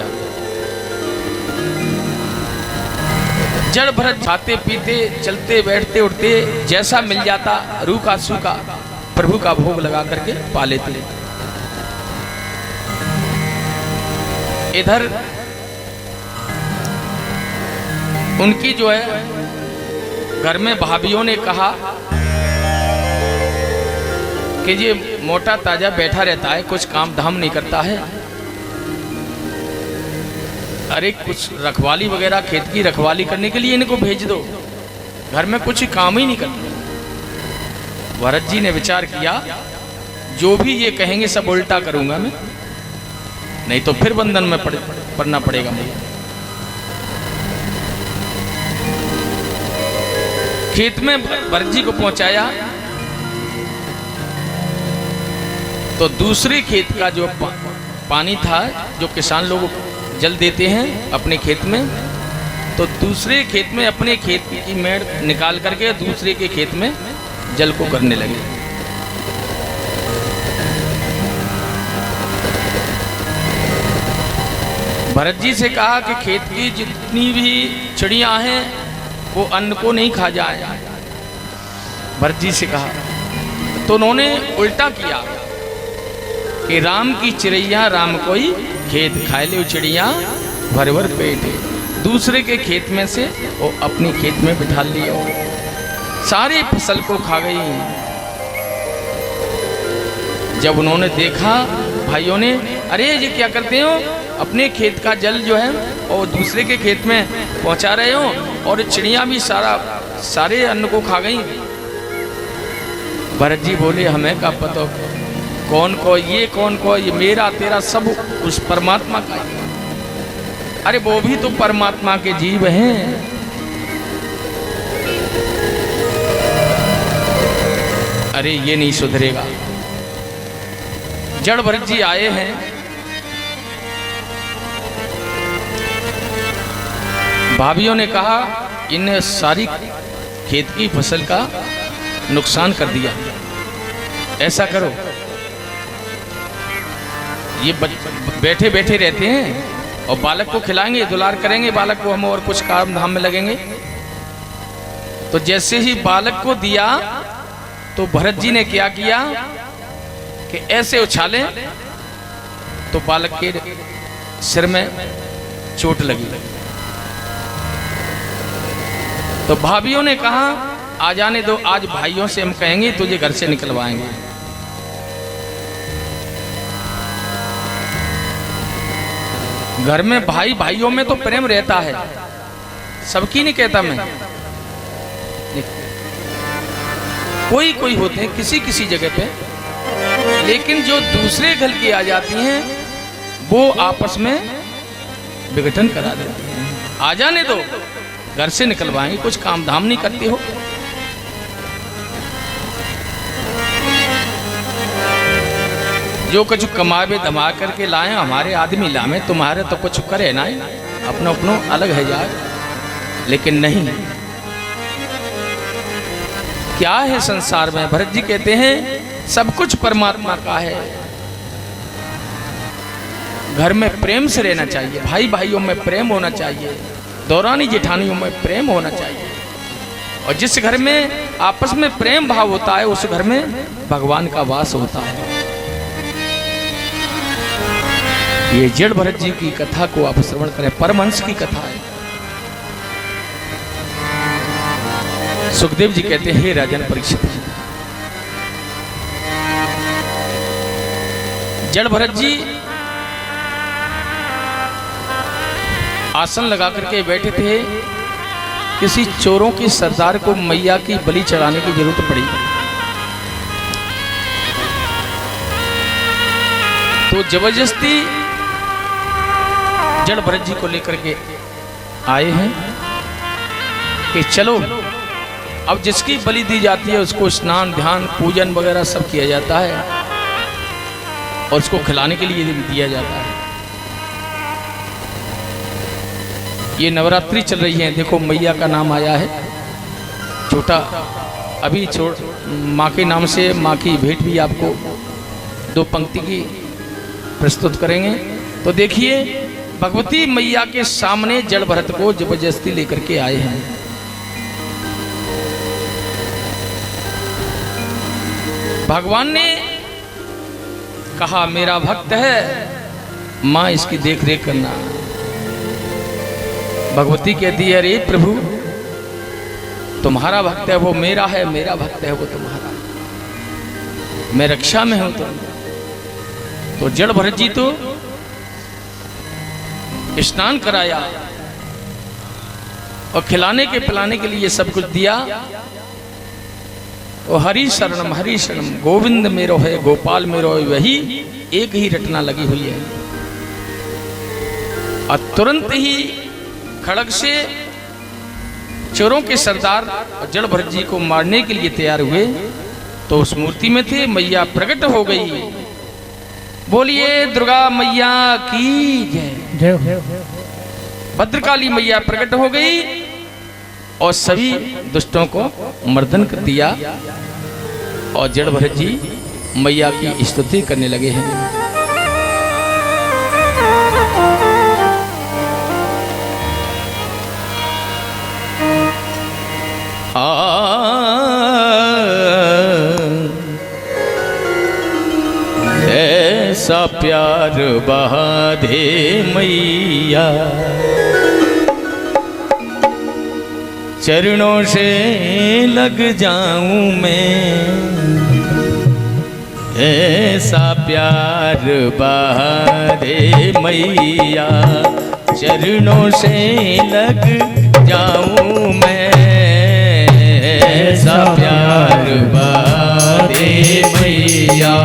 दिया। जड़ भरत खाते पीते चलते बैठते उठते जैसा मिल जाता रूखा सूखा प्रभु का भोग लगा करके पा लेते। इधर उनकी जो है घर में भाभियों ने कहा कि ये मोटा ताजा बैठा रहता है, कुछ काम धाम नहीं करता है, अरे कुछ रखवाली वगैरह खेत की रखवाली करने के लिए इनको भेज दो, घर में कुछ काम ही नहीं करते। भरत जी ने विचार किया जो भी ये कहेंगे सब उल्टा करूंगा मैं, नहीं तो फिर बंधन में पड़ना पड़ेगा मुझे। खेत में भरत जी को पहुंचाया तो दूसरे खेत का जो पानी था, जो किसान लोग जल देते हैं अपने खेत में, तो दूसरे खेत में अपने खेत की मेड़ निकाल करके दूसरे के खेत में जल को करने लगे। भरत जी से कहा कि खेत की जितनी भी चिड़ियां हैं वो अन्न को नहीं खा जाए। भरत जी से कहा तो उन्होंने उल्टा किया कि राम की चिड़ैया राम कोई खेत खाए ले चिड़िया भर भर पेट, दूसरे के खेत में से वो अपने खेत में बिठा लिया, सारी फसल को खा गई। जब उन्होंने देखा भाइयों ने, अरे ये क्या करते हो, अपने खेत का जल जो है और दूसरे के खेत में पहुंचा रहे हो और चिड़िया भी सारे अन्न को खा गई। भरत जी बोले हमें क्या पता कौन को ये मेरा तेरा सब उस परमात्मा का है। अरे वो भी तो परमात्मा के जीव हैं। अरे ये नहीं सुधरेगा। जड़ भरत जी आए हैं, भाभियों ने कहा इन सारी खेत की फसल का नुकसान कर दिया, ऐसा करो ये बैठे बैठे रहते हैं और बालक को खिलाएंगे, दुलार करेंगे बालक को हम और कुछ काम धाम में लगेंगे। तो जैसे ही बालक को दिया तो भरत जी ने क्या किया कि ऐसे उछाले तो बालक के सिर में चोट लगी। तो भाभियों ने कहा आ जाने दो, आज भाइयों से हम कहेंगे तुझे घर से निकलवाएंगे। घर में भाई भाइयों में तो प्रेम रहता है, सबकी नहीं कहता मैं, कोई कोई होते हैं किसी किसी जगह पे, लेकिन जो दूसरे घर की आ जाती हैं वो आपस में विघटन करा देती हैं। आ जाने दो, घर से निकलवाएंगे, कुछ काम धाम नहीं करती हो। जो कुछ कमावे दमा करके लाए हमारे आदमी लामे, तुम्हारे तो कुछ करे ना, अपनो अपनो अलग है यार। लेकिन नहीं, क्या है संसार में, भरत जी कहते हैं सब कुछ परमात्मा का है। घर में प्रेम से रहना चाहिए, भाई भाइयों में प्रेम होना चाहिए, दौरानी जेठानियों में प्रेम होना चाहिए। और जिस घर में आपस में प्रेम भाव होता है उस घर में भगवान का वास होता है। ये जड़ भरत जी की कथा को आप श्रवण करें, परमहंस की कथा है। सुखदेव जी कहते हैं हे राजन परीक्षित, जड़ भरत जी आसन लगा करके बैठे थे। किसी चोरों की सरदार को मैया की बलि चढ़ाने की जरूरत पड़ी, तो जबरदस्ती जड़ भरत जी को लेकर के आए हैं कि चलो अब जिसकी बलि दी जाती है उसको स्नान ध्यान पूजन वगैरह सब किया जाता है और उसको खिलाने के लिए भी दिया जाता है। ये नवरात्रि चल रही है, देखो मैया का नाम आया है, छोटा अभी माँ के नाम से माँ की भेंट भी आपको दो पंक्ति की प्रस्तुत करेंगे। तो देखिए भगवती मैया के सामने जड़ भरत को जबरदस्ती लेकर के आए हैं। भगवान ने कहा मेरा भक्त है, मां इसकी देख रेख करना। भगवती कहती है अरे प्रभु, तुम्हारा भक्त है वो मेरा है, मेरा भक्त है वो तुम्हारा, मैं रक्षा में हूं। तो जड़ भरत जी तो स्नान कराया और खिलाने के पिलाने के लिए सब कुछ दिया। और हरि शरणम गोविंद मेरो है, गोपाल मेरो है, वही एक ही रटना लगी हुई है। और तुरंत ही खड़ग से चोरों के सरदार जड़ भरत जी को मारने के लिए तैयार हुए। तो उस मूर्ति में थे, मैया प्रकट हो गई। बोलिए दुर्गा मैया की जय। भद्रकाली मैया प्रकट हो गई और सभी दुष्टों को मर्दन कर दिया। और जड़ भरत जी मैया की स्तुति करने लगे हैं। ऐसा प्यार बहादे मैया, चरणों से लग जाऊं मैं। ऐसा प्यार बहादे मैया, चरणों से लग जाऊं मैं। ऐसा प्यार बहादे मैया,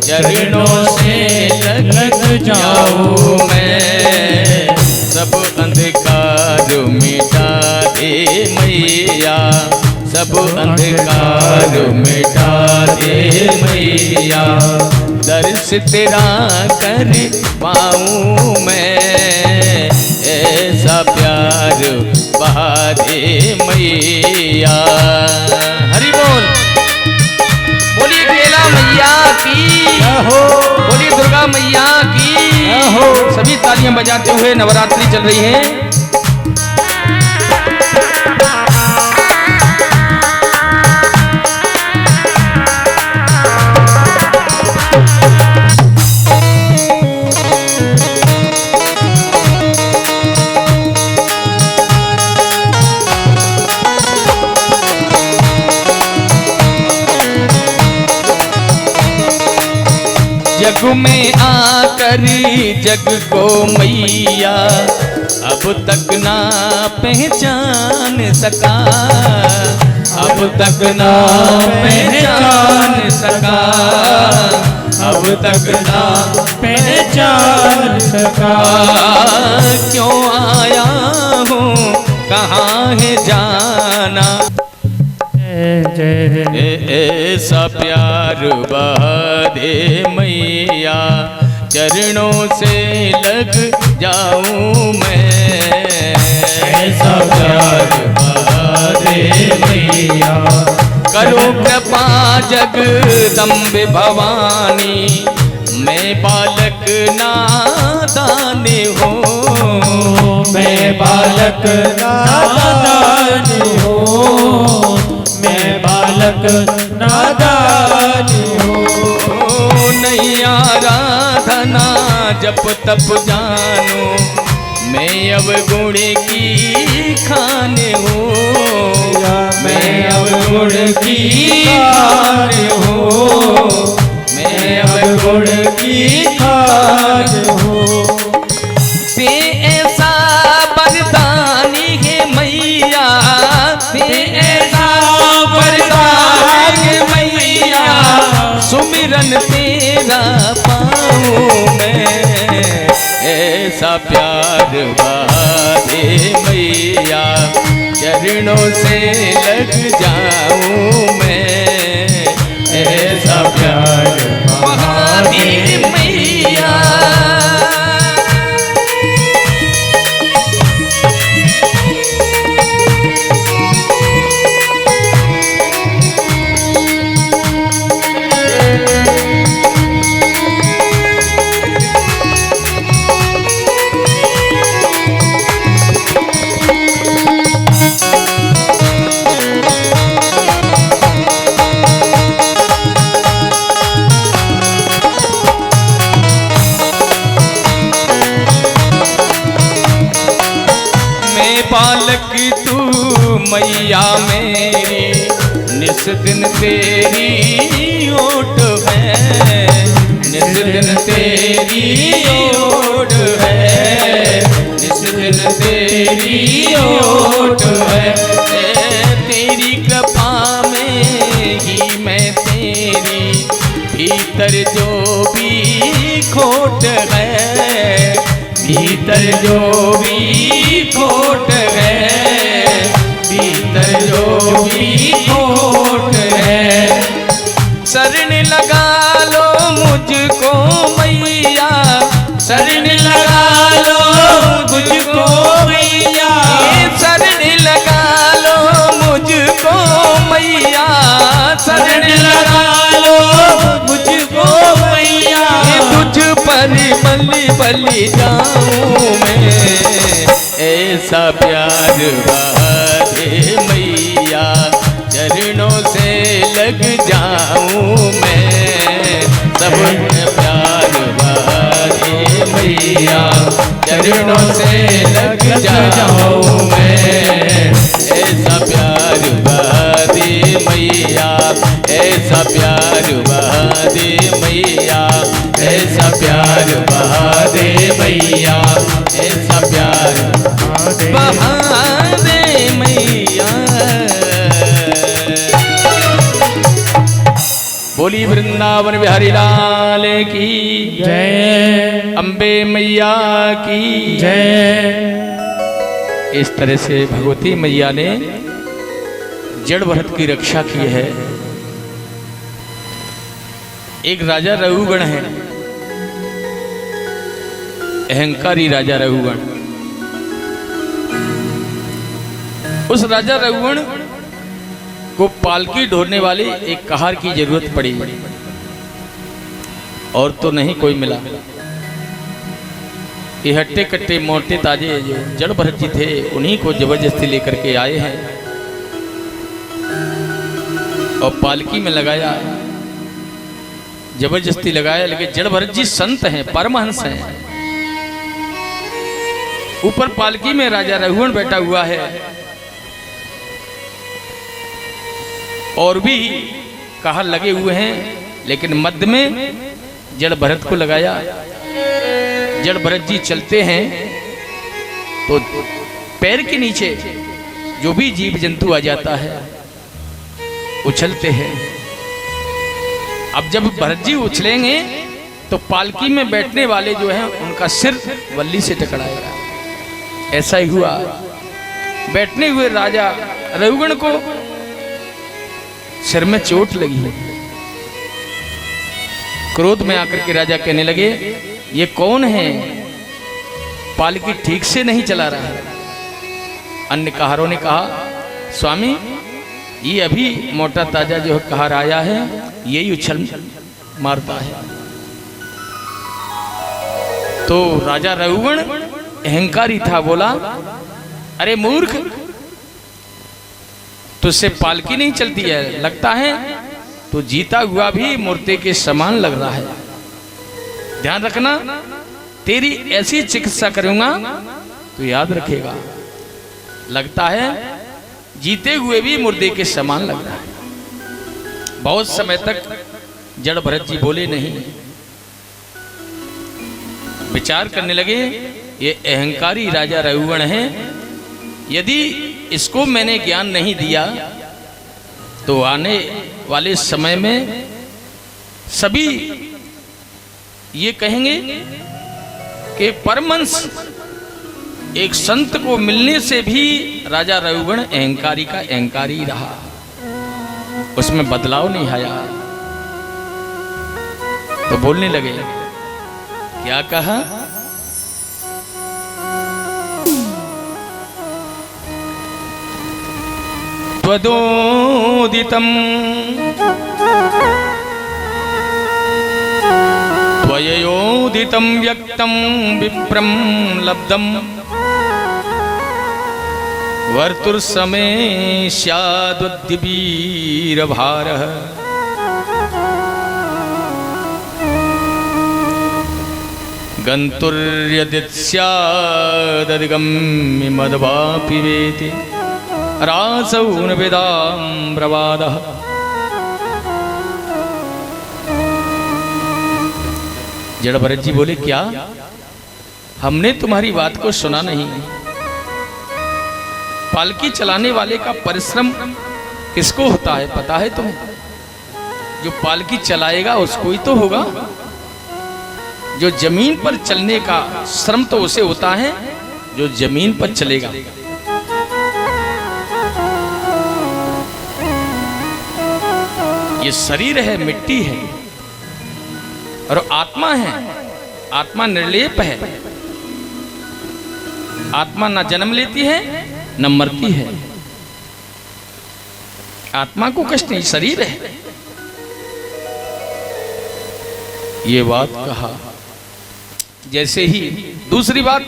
चरणों से लग जाऊं मैं। सब अंधकार मिटा दे मैया, सब अंधकार मिटा दे मैया। दर्श तेरा कर पाऊं मैं। ऐसा प्यार बहा दे मैया। हरि बोल। बोलिए केला मैया की, बोलिए दुर्गा मैया की। सभी तालियां बजाते हुए नवरात्रि चल रही है। जग में आकर जग को मैया अब तक ना पहचान सका, अब तक ना पहचान सका, अब तक ना पहचान सका। क्यों आया हूँ कहाँ है जाना, ऐसा प्यार बहा दे मैया। चरणों से लग जाऊं मैं। ऐसा प्यार बहा दे मैया। करो कृपा जगदम्बे भवानी, मैं बालक नादान हूँ, मैं बालक नादान हूँ, मैं बालक नादान हूँ। नहीं आराधना जप तप जानो, मैं अब गुण की खान हूँ, मैं अब गुण की खान हूँ, मैं अब गुण की खान हूँ। ते ऐसा वरदानी है मैया, ते ऐसा वरदान मैया। सुमिरन तेरा पाऊं मैं। ऐसा प्यार बहा दे मैया, चरणों से लग जाऊं मैं। ऐसा प्यार बहा दे मैया। मैया मेरी, निस दिन तेरी ओट है, निस दिन तेरी ओट है, निस दिन तेरी ओट है। तेरी कृपा में ही मैं तेरी, भीतर जो भी खोट है, भीतर जो भी खोट है, भीतर जो भी खोट है। शरण लगा लो मुझको मैया, शरण लगा लो मुझको मैया, शरण लगा लो मुझको मैया, शरण लगा लो मुझको मैया। तुझ पर बलि बलि जाऊं मैं, ऐसा प्यार बाधे मैया, चरणों से लग जाऊं मैं। सब प्यार बाधे मैया, चरणों से लग जाऊं मैं। ऐसा प्यार बाधे मैया, ऐसा प्यार बाधे मैया, ऐसा प्यार बहादे मैया, ऐसा प्यार बहादे मैया। बोली वृंदावन बिहारी लाल की जय, अम्बे मैया की जय। इस तरह से भगवती मैया ने जड़ भरत की रक्षा की है। एक राजा रघुगण है, अहंकारी राजा रघुगण। उस राजा रघुगण को पालकी ढोने वाले एक कहार की जरूरत पड़ी, और तो नहीं कोई मिला। ये हट्टे कट्टे मोटे ताजे जो जड़ भरत जी थे, उन्हीं को जबरदस्ती लेकर के आए हैं और पालकी में लगाया, जबरदस्ती लगाया। लेकिन जड़ भरत जी संत हैं, परमहंस हैं। ऊपर पालकी में राजा रघुगण बैठा हुआ है, और भी कहार लगे हुए हैं, लेकिन मध्य में जड़ भरत को लगाया। जड़ भरत जी चलते हैं तो पैर के नीचे जो भी जीव जंतु आ जाता है उछलते हैं। अब जब भरत जी उछलेंगे तो पालकी में बैठने वाले जो हैं उनका सिर वल्ली से टकराएगा। ऐसा ही हुआ। बैठने हुए राजा रघुगण को सिर में चोट लगी। क्रोध में आकर के राजा कहने लगे, ये कौन है, पालकी ठीक से नहीं चला रहा। अन्य कहारों ने कहा, स्वामी ये अभी मोटा ताजा जो कहार आया है, यही उछल मारता है। तो राजा रघुगण अहंकारी था, बोला, अरे मूर्ख, तुझसे पालकी नहीं चलती है, लगता है तो जीता हुआ भी मूर्ति के समान लग रहा है। ध्यान रखना, तेरी ऐसी चिकित्सा करूंगा तो याद रखेगा। लगता है जीते हुए भी मुर्दे के समान लग रहा है। बहुत समय तक जड़ भरत जी बोले नहीं, विचार करने लगे, ये अहंकारी राजा रघुगण है, यदि इसको मैंने ज्ञान नहीं दिया तो आने वाले समय में सभी ये कहेंगे कि परमहंस एक संत को मिलने से भी राजा रघुगण अहंकारी का अहंकारी रहा, उसमें बदलाव नहीं आया। तो बोलने लगे, क्या कहा, त्वदोदितं त्वयोदितं व्यक्तं विप्रं लब्धं वर्तुर्समे स्याद्वीरभारः गन्तुर्यदित् स्यादधिगम्य मद्वापि वेति रासौन वेदाम ब्रवादः। जड़ भरत जी बोले, क्या हमने तुम्हारी बात को सुना नहीं? पालकी चलाने वाले का परिश्रम किसको होता है पता है तुम्हें? जो पालकी चलाएगा उसको ही तो होगा। जो जमीन पर चलने का श्रम तो उसे होता है जो जमीन पर चलेगा। ये शरीर है, मिट्टी है, और आत्मा है। आत्मा निर्लेप है। आत्मा न जन्म लेती है न मरती है। आत्मा को कष्ट नहीं, शरीर है। ये बात कहा। जैसे ही दूसरी बात,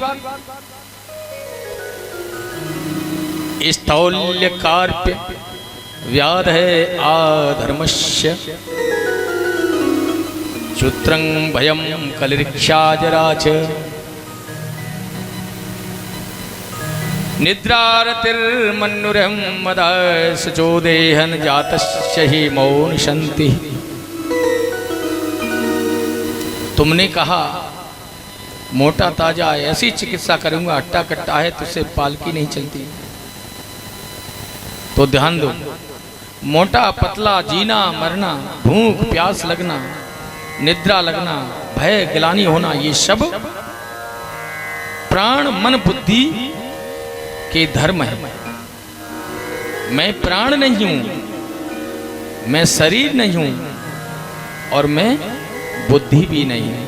स्थौल्य कार्प्य व्याध है आधर्मस्य क्षुत्रं भयं कलिरिक्षाजराच निद्रारतिर्मन्युरहं मदसचोदेहन जातस्य हि मौनिशन्ति। तुमने कहा मोटा ताजा ऐसी चिकित्सा करूंगा, अट्टा कट्टा है तुझसे पालकी नहीं चलती। तो ध्यान दो, मोटा पतला, जीना मरना, भूख प्यास लगना, निद्रा लगना, भय गिलानी होना, ये सब प्राण मन बुद्धि के धर्म है। मैं प्राण नहीं हूं, मैं शरीर नहीं हूं, और मैं बुद्धि भी नहीं हूं।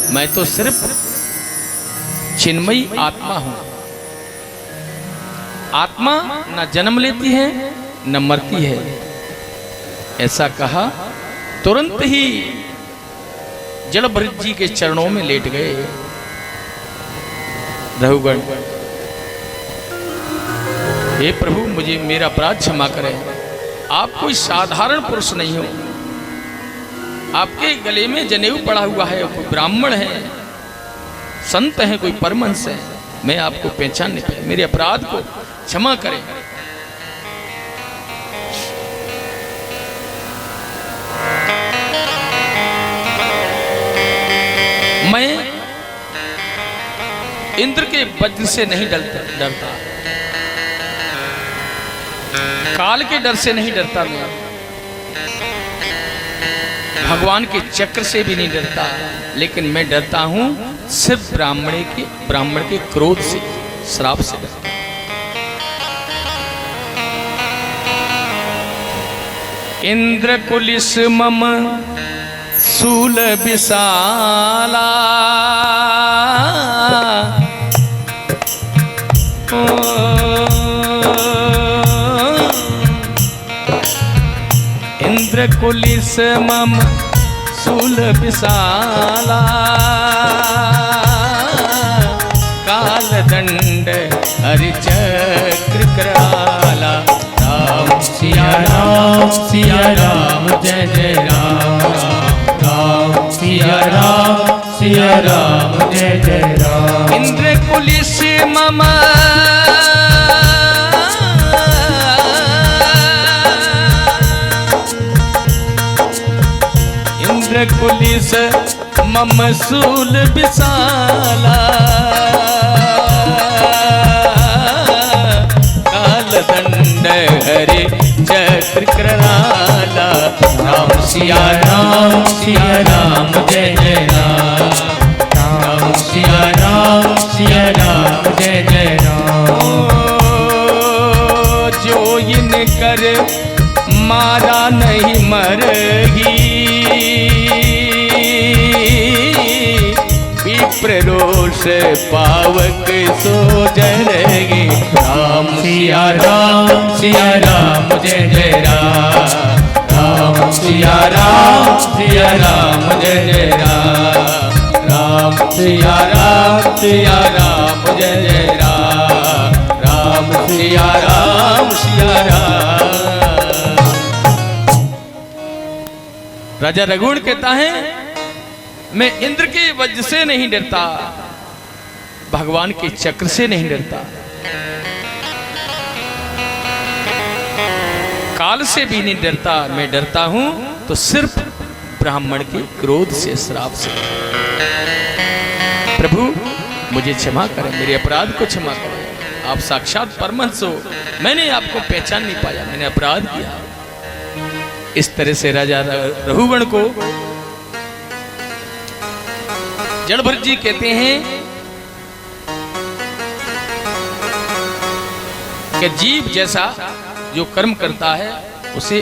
मैं तो सिर्फ चिन्मयी आत्मा हूं। आत्मा न जन्म लेती है न मरती है। ऐसा कहा, तुरंत ही जड़ भरत जी के चरणों में लेट गए। रघुगण, हे प्रभु, मुझे मेरा अपराध क्षमा करें। आप कोई साधारण पुरुष नहीं हो। आपके गले में जनेऊ पड़ा हुआ है, कोई ब्राह्मण है, संत है, कोई परमहंस है। मैं आपको पहचान नहीं पाया, मेरे अपराध को क्षमा करें। मैं इंद्र के वज्र से नहीं डरता, काल के डर से नहीं डरता, मैं भगवान के चक्र से भी नहीं डरता, लेकिन मैं डरता हूं सिर्फ ब्राह्मण के क्रोध से, श्राप से डरता। इंद्र कुलिस मम शूल विशाला इंद्र कुलिस मम शूल विशाला काल दंड हरि चक्र कराला। राम सिया राम जय जय राम, राम सिया राम जय जय राम। इंद्र कुलिस मम इंद्र कुलिस मम शूल विशाला काल दंड हरि चक्र कराला। राम सिया राम जय जय राम, राम सिया राम जय जय राम। जो इन कर मारा नहीं मरगी, विप्ररोष पावक सो जरेगी। राम सिया राम जय जय राम, राम सिया राम जय जय राम, राम सिया राम जय जय राम, राम सिया राम। राजा रघुवर कहता है, मैं इंद्र के वज्र से नहीं डरता, भगवान के चक्र से नहीं डरता। काल से भी नहीं डरता, मैं डरता हूं तो सिर्फ ब्राह्मण के क्रोध से, श्राप से। प्रभु मुझे क्षमा करें, मेरे अपराध को क्षमा करें। आप साक्षात परमहंस हो, मैंने आपको पहचान नहीं पाया, मैंने अपराध किया। इस तरह से राजा रघुगण को जड़भरत जी कहते हैं कि जीव जैसा जो कर्म करता है उसे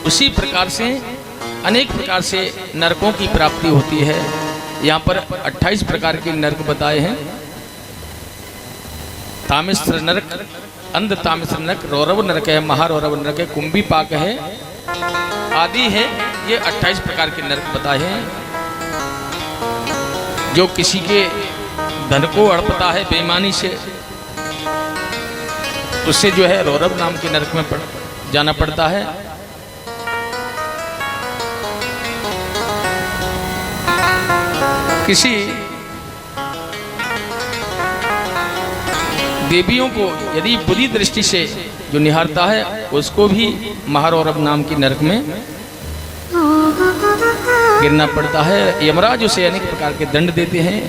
उसी प्रकार से अनेक प्रकार से नरकों की प्राप्ति होती है। यहाँ पर 28 प्रकार के नरक बताए हैं। तामिश्र नरक, अंध तामिश्र नरक, रौरव नरक है, महारौरव नरक है, कुंभी पाक है आदि है। ये 28 प्रकार के नरक बताए हैं। जो किसी के धन को हड़पता है बेईमानी से, उससे जो है रौरव नाम के नरक में जाना पड़ता है। किसी देवियों को यदि बुरी दृष्टि से जो निहारता है उसको भी महारौरव नाम की नरक में गिरना पड़ता है। यमराज उसे अनेक प्रकार के दंड देते हैं।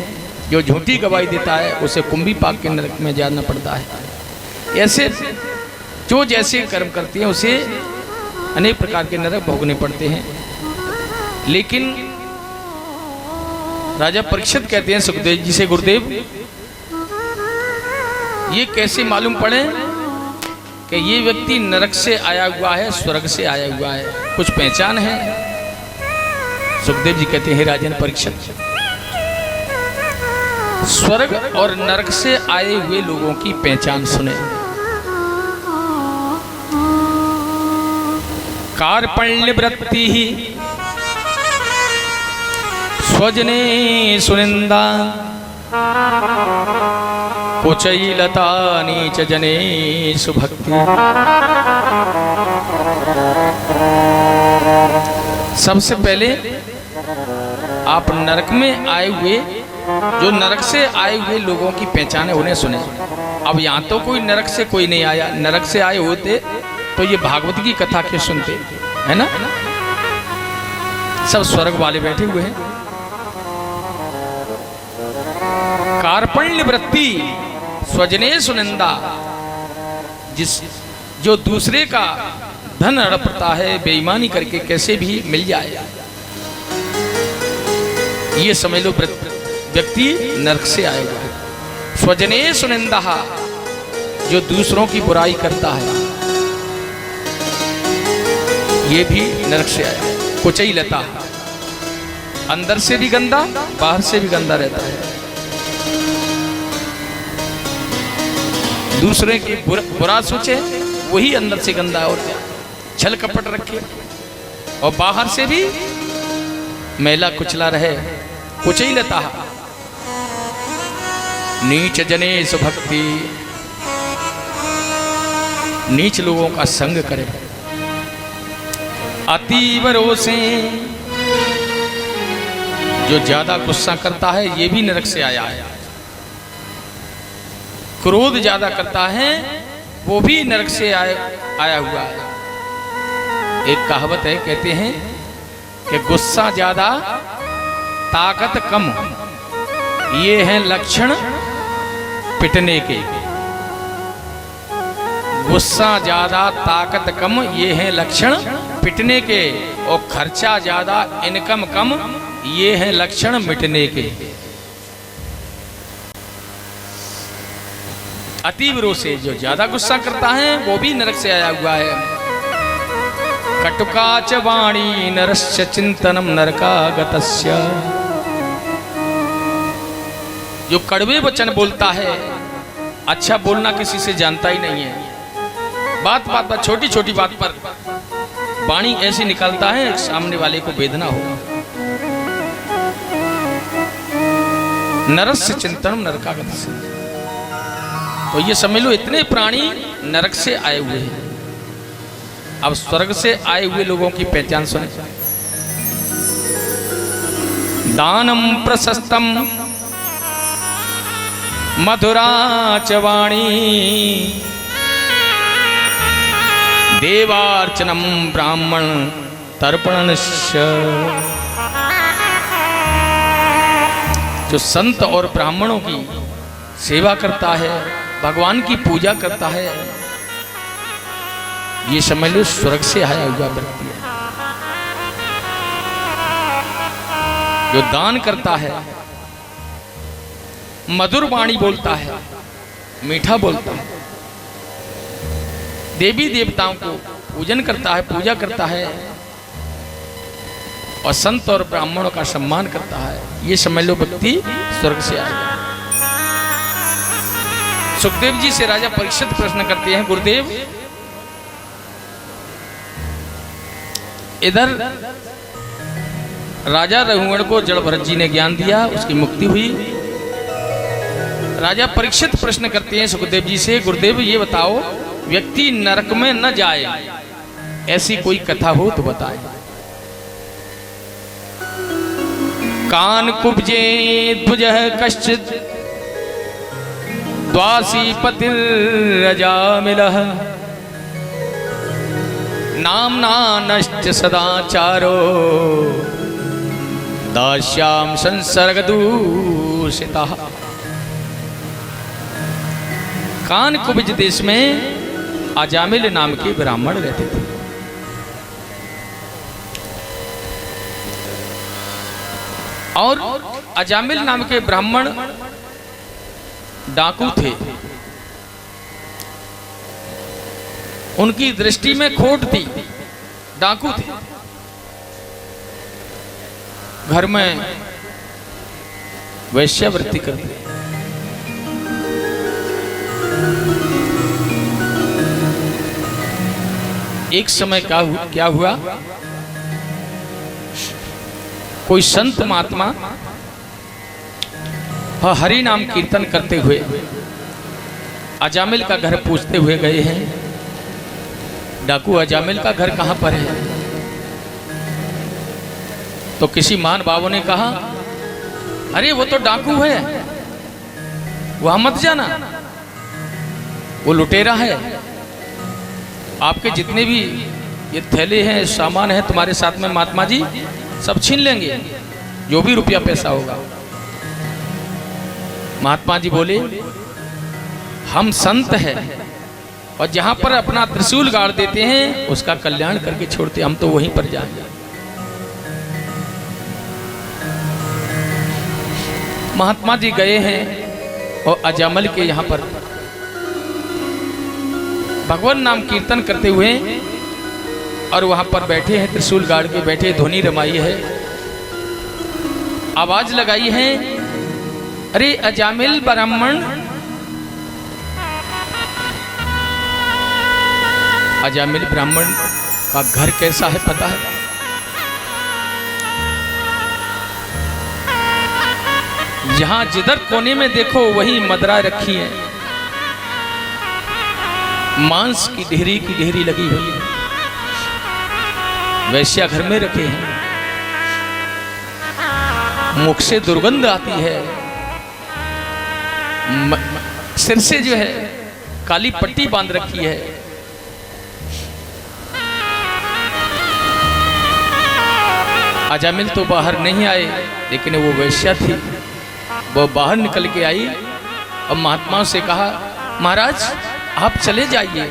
जो झूठी गवाही देता है उसे कुंभी पाक के नरक में जाना पड़ता है। ऐसे जो जैसे कर्म करते हैं उसे अनेक प्रकार के नरक भोगने पड़ते हैं। लेकिन राजा परीक्षित कहते हैं सुखदेव जी से, गुरुदेव ये कैसे मालूम पड़े कि ये व्यक्ति नरक से आया हुआ है, स्वर्ग से आया हुआ है, कुछ पहचान है? सुखदेव जी कहते हैं, राजन परीक्षित, स्वर्ग और नरक से आए हुए लोगों की पहचान सुने। कार्पण्य वृत्ति ही स्वजने सुनिंदा, कुचैलता नीच जने सुभक्ति। सबसे पहले आप नरक में आए हुए, जो नरक से आए हुए लोगों की पहचान है उन्हें सुने। अब यहाँ तो कोई नरक से कोई नहीं आया, नरक से आए होते तो ये भागवत की कथा क्यों सुनते, है ना? सब स्वर्ग वाले बैठे हुए हैं। कार्पण्य वृत्ति स्वजने सुनिंदा, जो दूसरे का धन हड़पता है बेईमानी करके कैसे भी मिल जाए, ये समझ लो व्यक्ति नरक से आएगा। स्वजने सुनिंदा, जो दूसरों की बुराई करता है ये भी नरक से आया। कुचैलता, अंदर से भी गंदा बाहर से भी गंदा रहता है। दूसरे की बुरा सोचे वही अंदर से गंदा है, और क्या छल कपट रखे और बाहर से भी मैला कुचला रहे। कुचैलता नीच जने सुभक्ति, नीच लोगों का संग करे। अतीव रोषे, जो ज्यादा गुस्सा करता है ये भी नरक से आया है। क्रोध ज्यादा करता है वो भी नरक से आया हुआ है। एक कहावत है, कहते हैं कि गुस्सा ज्यादा ताकत कम, ये हैं लक्षण पिटने के। गुस्सा ज्यादा ताकत कम, ये हैं लक्षण पिटने के। और खर्चा ज्यादा इनकम कम, ये हैं लक्षण मिटने के। अतीव रोषे, जो ज्यादा गुस्सा करता है वो भी नरक से आया हुआ है। कटुकाच वाणी नरस्य चिंतनम नरकागतस्य, जो कड़वे वचन बोलता है, अच्छा बोलना किसी से जानता ही नहीं है। बात बात पर, छोटी छोटी बात पर वाणी ऐसी निकलता है सामने वाले को वेदना होगा। नरस्य चिंतनम नरकागतस्य, तो ये समझ लो इतने प्राणी नरक से आए हुए हैं। अब स्वर्ग से आए हुए लोगों की पहचान सुने। दानम प्रशस्तम मधुरा च वाणी, देवार्चनम ब्राह्मण तर्पणस्य। जो संत और ब्राह्मणों की सेवा करता है, भगवान की पूजा करता है, ये समझ लो स्वर्ग से आया हुआ व्यक्ति है। जो दान करता है, मधुर वाणी बोलता है, मीठा बोलता है, देवी देवताओं को पूजन करता है, पूजा करता है और संत और ब्राह्मणों का सम्मान करता है, ये समझ लो व्यक्ति स्वर्ग से आएगा। सुखदेव जी से राजा परीक्षित प्रश्न करते हैं, गुरुदेव इधर राजा रघुगण को जड़ भरत जी ने ज्ञान दिया, उसकी मुक्ति हुई। राजा परीक्षित प्रश्न करते हैं सुखदेव जी से, गुरुदेव ये बताओ व्यक्ति नरक में न जाए ऐसी कोई कथा हो तो बताए। कान कुब्जे द्विजः कश्चित् द्वासी पतिरजामिलः नाम्ना नश्च सदाचारो दास्याम संसर्गदूषितः। कान कुब्ज देश में अजामिल नाम के ब्राह्मण रहते थे। और अजामिल नाम के ब्राह्मण डाकू थे। उनकी दृष्टि में खोट थी, डाकू थे। घर में वैश्यावृत्ति करते। एक समय क्या हुआ, कोई संत महात्मा हरि नाम कीर्तन करते हुए अजामिल का घर पूछते हुए गए हैं। डाकू अजामिल का घर कहां पर है? तो किसी महान बाबू ने कहा, अरे वो तो डाकू है, वहां मत जाना, वो लुटेरा है। आपके जितने भी ये थैले हैं, सामान है तुम्हारे साथ में, महात्मा जी सब छीन लेंगे, जो भी रुपया पैसा होगा। महात्मा जी बोले, हम संत हैं और जहां पर अपना त्रिशूल गाड़ देते हैं उसका कल्याण करके छोड़ते, हम तो वहीं पर जाएंगे। महात्मा जी गए हैं और अजामिल के यहां पर भगवान नाम कीर्तन करते हुए और वहां पर बैठे हैं, त्रिशूल गाड़ के बैठे, ध्वनि रमाई है, आवाज लगाई है, अरे अजामिल ब्राह्मण, अजामिल ब्राह्मण का घर कैसा है पता है? जहां जिधर कोने में देखो वही मदरा रखी है, मांस की ढेरी लगी हुई है, वैश्या घर में रखे हैं, मुख से दुर्गंध आती है, सिर से जो है काली पट्टी बांध रखी है। अजामिल तो बाहर नहीं आए, लेकिन वो वैश्या थी, वो बाहर निकल के आई और महात्माओं से कहा, महाराज आप चले जाइए,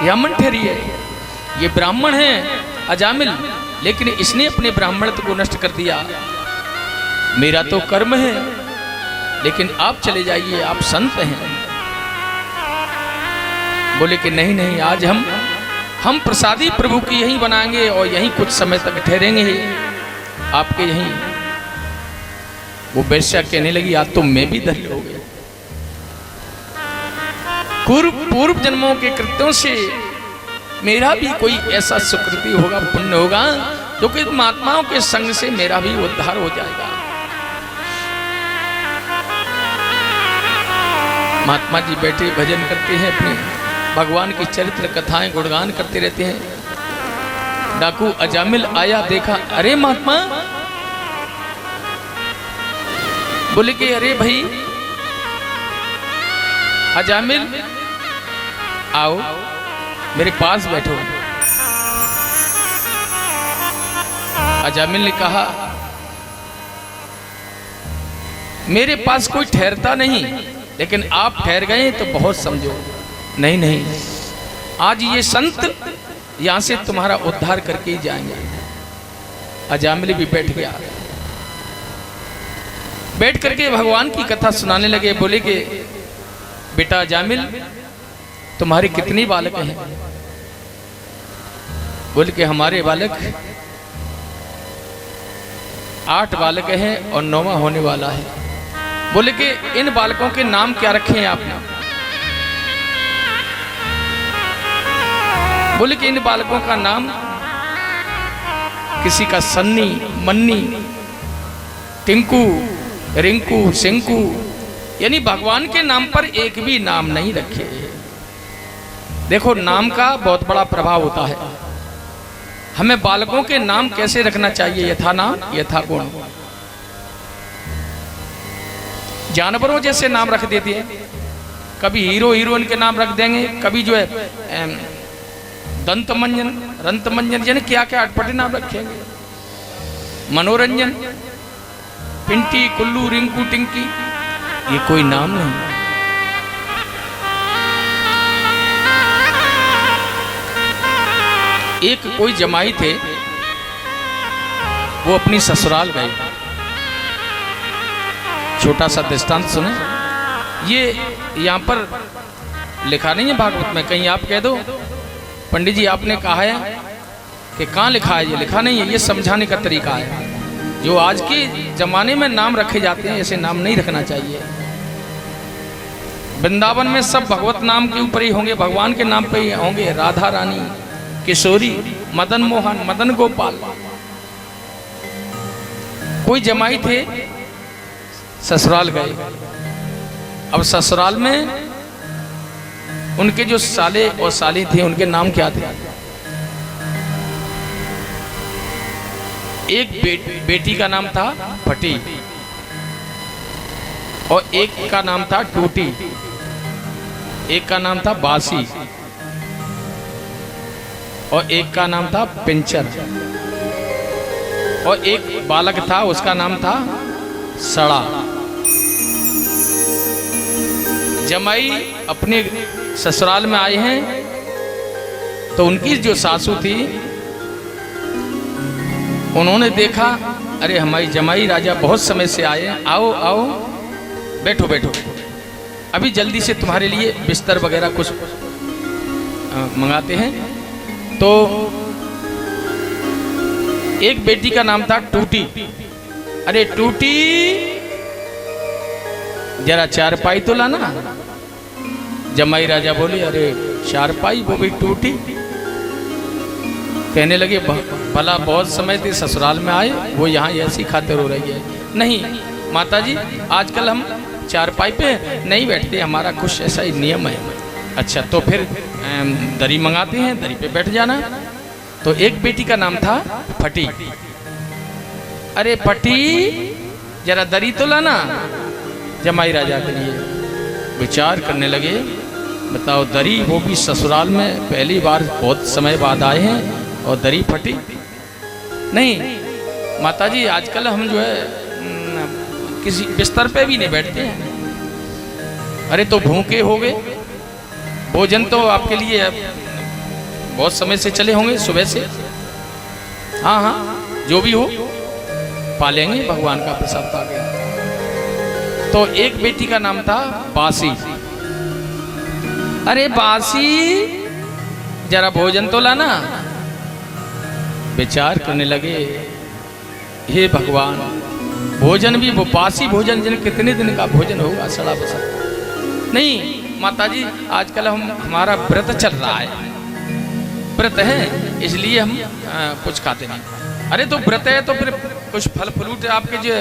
या मन ठहरिए, ये ब्राह्मण है अजामिल, लेकिन इसने अपने ब्राह्मणत्व को नष्ट कर दिया, मेरा तो कर्म है, लेकिन आप चले जाइए, आप संत हैं। बोले कि नहीं नहीं, आज हम प्रसादी प्रभु की यहीं बनाएंगे और यहीं कुछ समय तक ठहरेंगे आपके यहीं। वो वैश्या कहने लगी, आज तो मैं भी धन्य हो गया, पूर्व जन्मों के कृत्यों से मेरा भी कोई ऐसा सुकृति होगा, पुण्य होगा, जो कि महात्माओं के संग से मेरा भी उद्धार हो जाएगा। महात्मा जी बैठे भजन करते हैं, अपने भगवान की चरित्र कथाएं गुणगान करते रहते हैं। डाकू अजामिल आया, देखा, अरे महात्मा, बोले कि अरे भाई अजामिल आओ, मेरे पास बैठो। अजामिल ने कहा मेरे पास कोई ठहरता नहीं, लेकिन आप ठहर गए तो बहुत समझो। नहीं नहीं, आज ये संत यहां से तुम्हारा उद्धार करके ही जाएंगे। अजामिल भी बैठ गया। बैठ करके भगवान की कथा सुनाने लगे। बोले कि बेटा अजामिल, तुम्हारे कितने बालक हैं? बोले कि हमारे बालक 8 बालक हैं और 9वां होने वाला है। बोले कि इन बालकों के नाम क्या रखे हैं आपने? बोले कि इन बालकों का नाम किसी का सन्नी, मन्नी, टिंकू, रिंकू, सिंकू, यानी भगवान के नाम पर एक भी नाम नहीं रखे। देखो, नाम का बहुत बड़ा प्रभाव होता है। हमें बालकों के नाम कैसे रखना चाहिए? यथा नाम यथा गुण। जानवरों जैसे नाम रख देते हैं, कभी हीरो हीरोइन के नाम रख देंगे, कभी जो है दंतमंजन, रंतमंजन, यानी क्या क्या अटपटे नाम रखेंगे। मनोरंजन, पिंटी, कुल्लू, रिंकू, टिंकी, ये कोई नाम नहीं। एक कोई जमाई थे, वो अपनी ससुराल गए। छोटा सा दृष्टांत सुने। ये यहां पर लिखा नहीं है भागवत में, कहीं आप कह दो पंडित जी आपने कहा है कि कहाँ लिखा है? ये लिखा नहीं है। ये समझाने का तरीका है। जो आज के जमाने में नाम रखे जाते हैं, ऐसे नाम नहीं रखना चाहिए। वृंदावन में सब भगवत नाम के ऊपर ही होंगे, भगवान के नाम पे ही होंगे। राधा रानी, किशोरी, मदन मोहन, मदन गोपाल। कोई जमाई थे, ससुराल गए। अब ससुराल में उनके जो साले और साली थे, उनके नाम क्या थे? एक बेटी का नाम था फटी, और एक का नाम था टूटी, एक का नाम था बासी, और एक का नाम था पिंचर, और एक बालक था, उसका नाम था सड़ा। जमाई अपने ससुराल में आए हैं, तो उनकी जो सासू थी, उन्होंने देखा, अरे हमारी जमाई राजा बहुत समय से आए हैं, आओ आओ बैठो बैठो, अभी जल्दी से तुम्हारे लिए बिस्तर वगैरह कुछ मंगाते हैं। तो एक बेटी का नाम था टूटी। अरे टूटी, जरा चारपाई तो लाना। जमाई राजा बोले, अरे चारपाई, वो भी टूटी। कहने लगे, भला बहुत समय से ससुराल में आए, वो यहाँ ऐसी खातिर हो रही है। नहीं माताजी, आजकल हम चारपाई पे नहीं बैठते, हमारा कुछ ऐसा ही नियम है। अच्छा, तो फिर दरी मंगाते हैं, दरी पे बैठ जाना। तो एक बेटी का नाम था फटी। अरे फटी, जरा दरी तो लाना। जमाई राजा के लिए विचार करने लगे, बताओ दरी, वो भी ससुराल में पहली बार बहुत समय बाद आए हैं, और दरी फटी। नहीं माताजी, आजकल हम जो है किसी बिस्तर पे भी नहीं बैठते हैं। अरे तो भूखे हो गए, भोजन तो आपके लिए बहुत समय से चले होंगे, सुबह से। हाँ हाँ, जो भी हो पालेंगे, भगवान का प्रसाद पा गया। तो एक बेटी का नाम था बासी। अरे बासी, जरा भोजन तो लाना। विचार करने लगे, हे भगवान, भोजन भी वो बासी भोजन, जिन कितने दिन का भोजन होगा, सड़ा बसा। नहीं माताजी, आजकल हमारा व्रत चल रहा है, व्रत है, इसलिए हम कुछ खाते नहीं। अरे तो व्रत है तो फिर कुछ फल फ्रूट आपके जो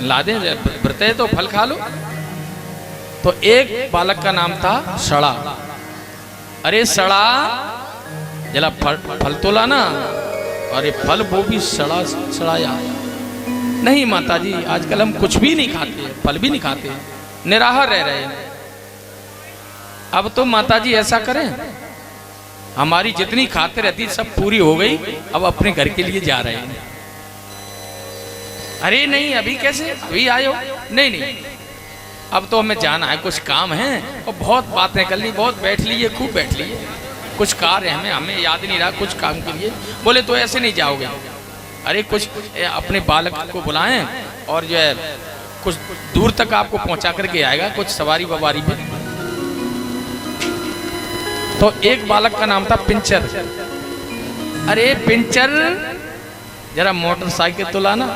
ला दें, व्रत है तो फल खा लो। तो एक बालक का नाम था सड़ा। अरे सड़ा, जरा फल तो लाना। अरे फल वो भी सड़ाया। नहीं माताजी, आजकल हम कुछ भी नहीं खाते, फल भी नहीं खाते, निराहार रह रहे हैं। अब तो माताजी ऐसा करें, हमारी जितनी खातिर रहती सब पूरी हो गई, अब अपने घर के लिए जा रहे हैं। अरे नहीं अभी कैसे, अभी आयो? नहीं नहीं अब तो हमें जाना है, कुछ काम है और बहुत बातें कर ली, बहुत बैठ लिए, खूब बैठ लिए, कुछ कार्य हमें हमें याद नहीं रहा कुछ काम के लिए। बोले तो ऐसे नहीं जाओगे? अरे कुछ अपने बालक को बुलाएं और जो है कुछ दूर तक आपको पहुंचा करके आएगा, कुछ सवारी ववारी पे। तो एक बालक का नाम था पिंचर। अरे पिंचर जरा मोटरसाइकिल तो लाना।